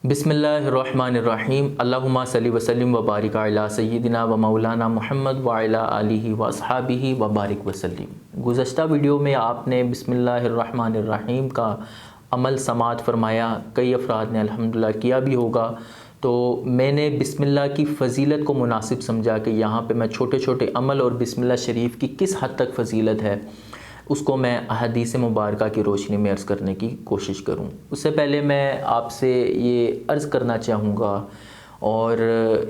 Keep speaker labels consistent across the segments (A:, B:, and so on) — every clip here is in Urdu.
A: بسم اللہ الرحمن الرحیم اللہم صلی وسلم و بارک علی سیدنا و مولانا محمد و علی آلہ و اصحابہ و بارک وسلم۔ گزشتہ ویڈیو میں آپ نے بسم اللہ الرحمن الرحیم کا عمل سماعت فرمایا، کئی افراد نے الحمدللہ کیا بھی ہوگا۔ تو میں نے بسم اللہ کی فضیلت کو مناسب سمجھا کہ یہاں پہ میں چھوٹے چھوٹے عمل اور بسم اللہ شریف کی کس حد تک فضیلت ہے اس کو میں احادیث مبارکہ کی روشنی میں عرض کرنے کی کوشش کروں۔ اس سے پہلے میں آپ سے یہ عرض کرنا چاہوں گا اور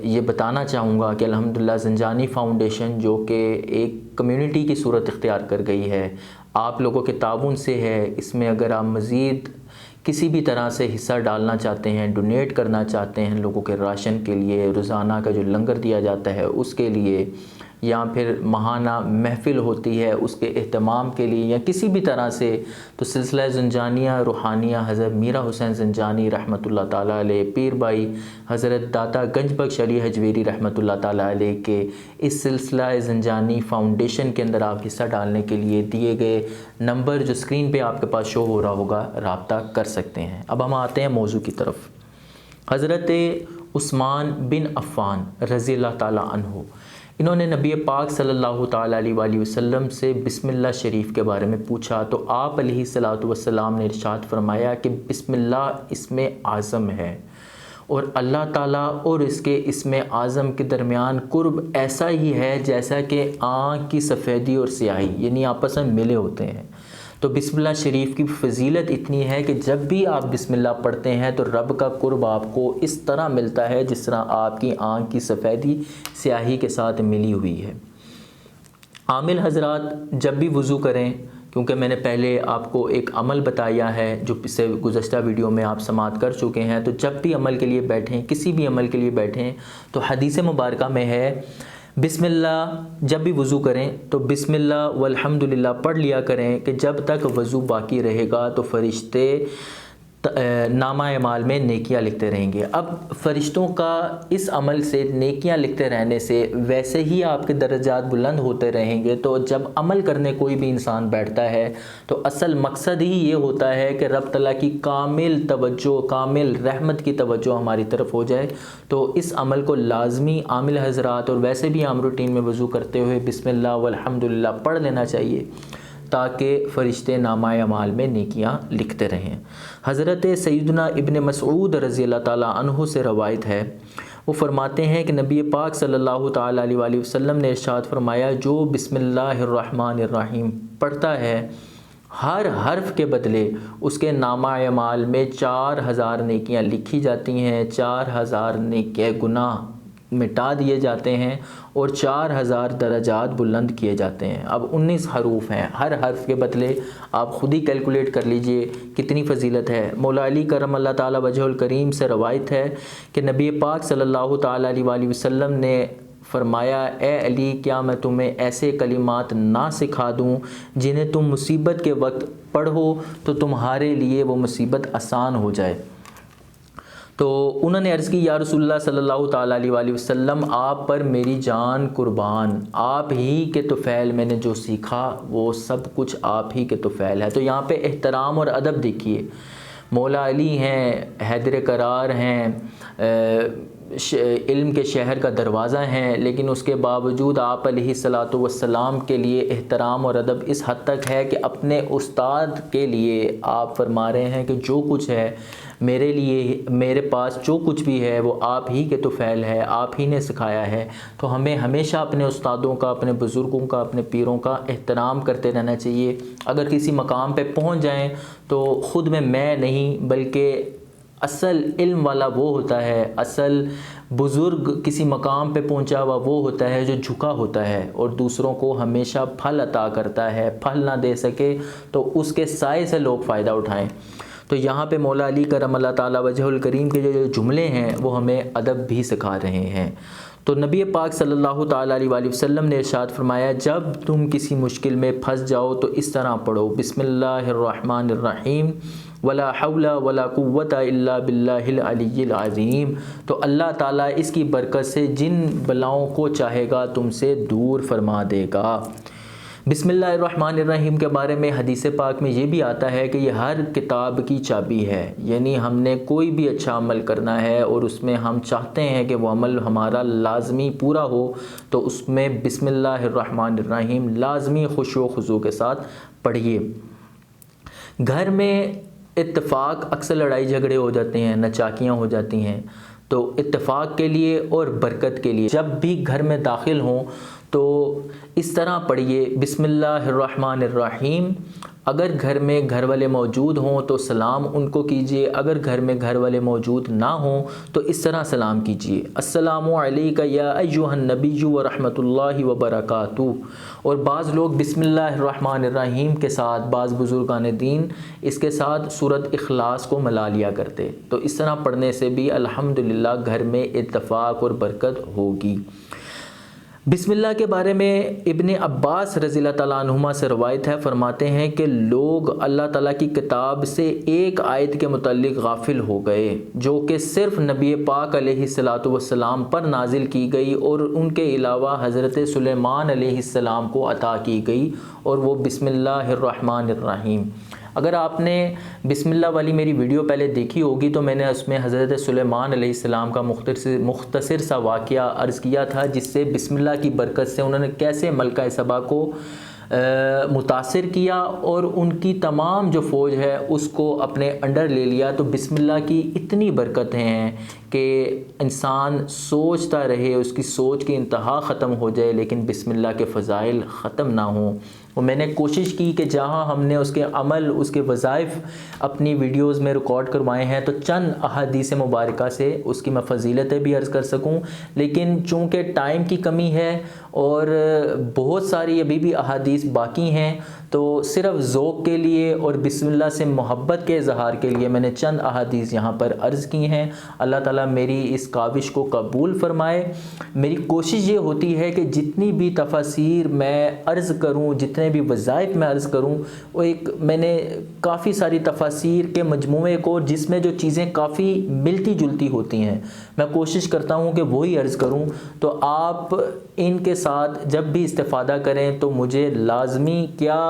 A: یہ بتانا چاہوں گا کہ الحمدللہ زنجانی فاؤنڈیشن جو کہ ایک کمیونٹی کی صورت اختیار کر گئی ہے، آپ لوگوں کے تعاون سے ہے۔ اس میں اگر آپ مزید کسی بھی طرح سے حصہ ڈالنا چاہتے ہیں، ڈونیٹ کرنا چاہتے ہیں لوگوں کے راشن کے لیے، روزانہ کا جو لنگر دیا جاتا ہے اس کے لیے، یا پھر ماہانہ محفل ہوتی ہے اس کے اہتمام کے لیے، یا کسی بھی طرح سے، تو سلسلہ زنجانیہ روحانیہ حضرت میرا حسین زنجانی رحمۃ اللہ تعالیٰ علیہ، پیر بھائی حضرت داتا گنج بخش علی حجویری رحمۃ اللہ تعالیٰ علیہ کے اس سلسلہ زنجانی فاؤنڈیشن کے اندر آپ حصہ ڈالنے کے لیے دیے گئے نمبر جو اسکرین پہ آپ کے پاس شو ہو رہا ہوگا رابطہ کر سکتے ہیں۔ اب ہم آتے ہیں موضوع کی طرف۔ حضرت عثمان بن عفان رضی اللہ تعالیٰ عنہ، انہوں نے نبی پاک صلی اللہ تعالیٰ علیہ وآلہ وسلم سے بسم اللہ شریف کے بارے میں پوچھا تو آپ علیہ الصلاۃ والسلام نے ارشاد فرمایا کہ بسم اللہ اسم اعظم ہے، اور اللہ تعالیٰ اور اس کے اسم اعظم کے درمیان قرب ایسا ہی ہے جیسا کہ آنکھ کی سفیدی اور سیاہی، یعنی آپس میں ملے ہوتے ہیں۔ تو بسم اللہ شریف کی فضیلت اتنی ہے کہ جب بھی آپ بسم اللہ پڑھتے ہیں تو رب کا قرب آپ کو اس طرح ملتا ہے جس طرح آپ کی آنکھ کی سفیدی سیاہی کے ساتھ ملی ہوئی ہے۔ عامل حضرات جب بھی وضو کریں، کیونکہ میں نے پہلے آپ کو ایک عمل بتایا ہے جو پچھلے گزشتہ ویڈیو میں آپ سماعت کر چکے ہیں، تو جب بھی عمل کے لیے بیٹھیں، کسی بھی عمل کے لیے بیٹھیں، تو حدیث مبارکہ میں ہے بسم اللہ، جب بھی وضو کریں تو بسم اللہ والحمدللہ پڑھ لیا کریں کہ جب تک وضو باقی رہے گا تو فرشتے نامہ اعمال میں نیکیاں لکھتے رہیں گے۔ اب فرشتوں کا اس عمل سے، نیکیاں لکھتے رہنے سے ویسے ہی آپ کے درجات بلند ہوتے رہیں گے۔ تو جب عمل کرنے کوئی بھی انسان بیٹھتا ہے تو اصل مقصد ہی یہ ہوتا ہے کہ رب تعالیٰ کی کامل توجہ، کامل رحمت کی توجہ ہماری طرف ہو جائے۔ تو اس عمل کو لازمی عامل حضرات اور ویسے بھی عام روٹین میں وضو کرتے ہوئے بسم اللہ والحمدللہ پڑھ لینا چاہیے تاکہ فرشتے نامہ اعمال میں نیکیاں لکھتے رہیں۔ حضرت سیدنا ابن مسعود رضی اللہ تعالیٰ عنہ سے روایت ہے، وہ فرماتے ہیں کہ نبی پاک صلی اللہ تعالیٰ علیہ وآلہ وسلم نے ارشاد فرمایا جو بسم اللہ الرحمن الرحیم پڑھتا ہے ہر حرف کے بدلے اس کے نامہ اعمال میں 4000 نیکیاں لکھی جاتی ہیں، 4000 نیکیاں گناہ مٹا دیے جاتے ہیں اور 4000 درجات بلند کیے جاتے ہیں۔ اب 19 حروف ہیں، ہر حرف کے بدلے آپ خود ہی کیلکولیٹ کر لیجئے کتنی فضیلت ہے۔ مولا علی کرم اللہ تعالیٰ وجہ الکریم سے روایت ہے کہ نبی پاک صلی اللہ تعالیٰ علیہ وآلہ وسلم نے فرمایا اے علی، کیا میں تمہیں ایسے کلمات نہ سکھا دوں جنہیں تم مصیبت کے وقت پڑھو تو تمہارے لیے وہ مصیبت آسان ہو جائے؟ تو انہوں نے عرض کی یا رسول اللہ صلی اللہ تعالیٰ علیہ وآلہ وسلم، آپ پر میری جان قربان، آپ ہی کے طفیل میں نے جو سیکھا وہ سب کچھ آپ ہی کے طفیل ہے۔ تو یہاں پہ احترام اور ادب دیکھیے، مولا علی ہیں، حیدر قرار ہیں، علم کے شہر کا دروازہ ہیں، لیکن اس کے باوجود آپ علیہ الصلاۃ والسلام کے لیے احترام اور ادب اس حد تک ہے کہ اپنے استاد کے لیے آپ فرما رہے ہیں کہ جو کچھ ہے میرے لیے، میرے پاس جو کچھ بھی ہے وہ آپ ہی کے طفیل ہے، آپ ہی نے سکھایا ہے۔ تو ہمیں ہمیشہ اپنے استادوں کا، اپنے بزرگوں کا، اپنے پیروں کا احترام کرتے رہنا چاہیے۔ اگر کسی مقام پہ پہنچ جائیں تو خود میں نہیں بلکہ اصل علم والا وہ ہوتا ہے، اصل بزرگ کسی مقام پہ پہنچا ہوا وہ ہوتا ہے جو جھکا ہوتا ہے اور دوسروں کو ہمیشہ پھل عطا کرتا ہے۔ پھل نہ دے سکے تو اس کے سائے سے لوگ فائدہ اٹھائیں۔ تو یہاں پہ مولا علی کرم اللہ تعالیٰ وجہ الکریم کے جو جملے ہیں وہ ہمیں ادب بھی سکھا رہے ہیں۔ تو نبی پاک صلی اللہ تعالیٰ علیہ وآلہ وسلم نے ارشاد فرمایا جب تم کسی مشکل میں پھنس جاؤ تو اس طرح پڑھو بسم اللہ الرحمن الرحیم ولا حول ولا قوت الا باللہ العلی العظیم۔ تو اللہ تعالیٰ اس کی برکت سے جن بلاؤں کو چاہے گا تم سے دور فرما دے گا۔ بسم اللہ الرحمن الرحیم کے بارے میں حدیث پاک میں یہ بھی آتا ہے کہ یہ ہر کتاب کی چابی ہے، یعنی ہم نے کوئی بھی اچھا عمل کرنا ہے اور اس میں ہم چاہتے ہیں کہ وہ عمل ہمارا لازمی پورا ہو، تو اس میں بسم اللہ الرحمن الرحیم لازمی خشوع و خضوع کے ساتھ پڑھیے۔ گھر میں اتفاق اکثر لڑائی جھگڑے ہو جاتے ہیں، نچاکیاں ہو جاتی ہیں، تو اتفاق کے لیے اور برکت کے لیے جب بھی گھر میں داخل ہوں تو اس طرح پڑھیے بسم اللہ الرحمن الرحیم۔ اگر گھر میں گھر والے موجود ہوں تو سلام ان کو کیجیے، اگر گھر میں گھر والے موجود نہ ہوں تو اس طرح سلام کیجیے، السلام علیکہ یا ایھا النبی ورحمۃ اللہ وبرکاتہ۔ اور بعض لوگ بسم اللہ الرحمن الرحیم کے ساتھ، بعض بزرگان دین اس کے ساتھ سورۃ اخلاص کو ملا لیا کرتے، تو اس طرح پڑھنے سے بھی الحمدللہ گھر میں اتفاق اور برکت ہوگی۔ بسم اللہ کے بارے میں ابن عباس رضی اللہ تعالیٰ عنہما سے روایت ہے، فرماتے ہیں کہ لوگ اللہ تعالیٰ کی کتاب سے ایک آیت کے متعلق غافل ہو گئے جو کہ صرف نبی پاک علیہ الصلاۃ والسلام پر نازل کی گئی اور ان کے علاوہ حضرت سلیمان علیہ السلام کو عطا کی گئی، اور وہ بسم اللہ الرحمن الرحیم۔ اگر آپ نے بسم اللہ والی میری ویڈیو پہلے دیکھی ہوگی تو میں نے اس میں حضرت سلیمان علیہ السلام کا مختصر سا واقعہ عرض کیا تھا، جس سے بسم اللہ کی برکت سے انہوں نے کیسے ملکہ سبا کو متاثر کیا اور ان کی تمام جو فوج ہے اس کو اپنے انڈر لے لیا۔ تو بسم اللہ کی اتنی برکتیں ہیں کہ انسان سوچتا رہے، اس کی سوچ کی انتہا ختم ہو جائے لیکن بسم اللہ کے فضائل ختم نہ ہوں۔ اور میں نے کوشش کی کہ جہاں ہم نے اس کے عمل، اس کے وظائف اپنی ویڈیوز میں ریکارڈ کروائے ہیں تو چند احادیث مبارکہ سے اس کی میں فضیلتیں بھی عرض کر سکوں، لیکن چونکہ ٹائم کی کمی ہے اور بہت ساری ابھی بھی احادیث باقی ہیں، تو صرف ذوق کے لیے اور بسم اللہ سے محبت کے اظہار کے لیے میں نے چند احادیث یہاں پر عرض کی ہیں۔ اللہ تعالیٰ میری اس کاوش کو قبول فرمائے۔ میری کوشش یہ ہوتی ہے کہ جتنی بھی تفاسیر میں عرض کروں، جتنے بھی وظائف میں عرض کروں، وہ میں نے کافی ساری تفاسیر کے مجموعے کو، جس میں جو چیزیں کافی ملتی جلتی ہوتی ہیں، میں کوشش کرتا ہوں کہ وہی عرض کروں۔ تو آپ ان کے ساتھ جب بھی استفادہ کریں تو مجھے لازمی کیا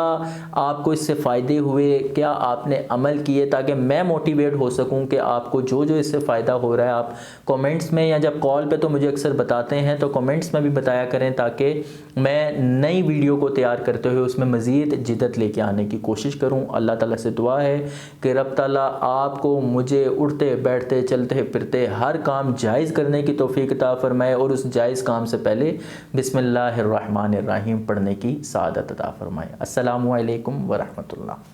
A: آپ کو اس سے فائدے ہوئے، کیا آپ نے عمل کیے، تاکہ میں موٹیویٹ ہو سکوں کہ آپ کو جو اس سے فائدہ ہو رہا ہے آپ کومنٹس میں یا جب کال پہ تو مجھے اکثر بتاتے ہیں، تو کومنٹس میں بھی بتایا کریں تاکہ میں نئی ویڈیو کو تیار کرتے ہوئے اس میں مزید جدت لے کے آنے کی کوشش کروں۔ اللہ تعالیٰ سے دعا ہے کہ رب تعالیٰ آپ کو، مجھے اٹھتے بیٹھتے چلتے پھرتے ہر کام جائز کرنے کی توفیق عطا فرمائے، اور اس جائز کام سے پہلے بسم اللہ الرحمن الرحیم پڑھنے کی سعادت عطا فرمائے۔ السلام علیکم ورحمۃ اللہ۔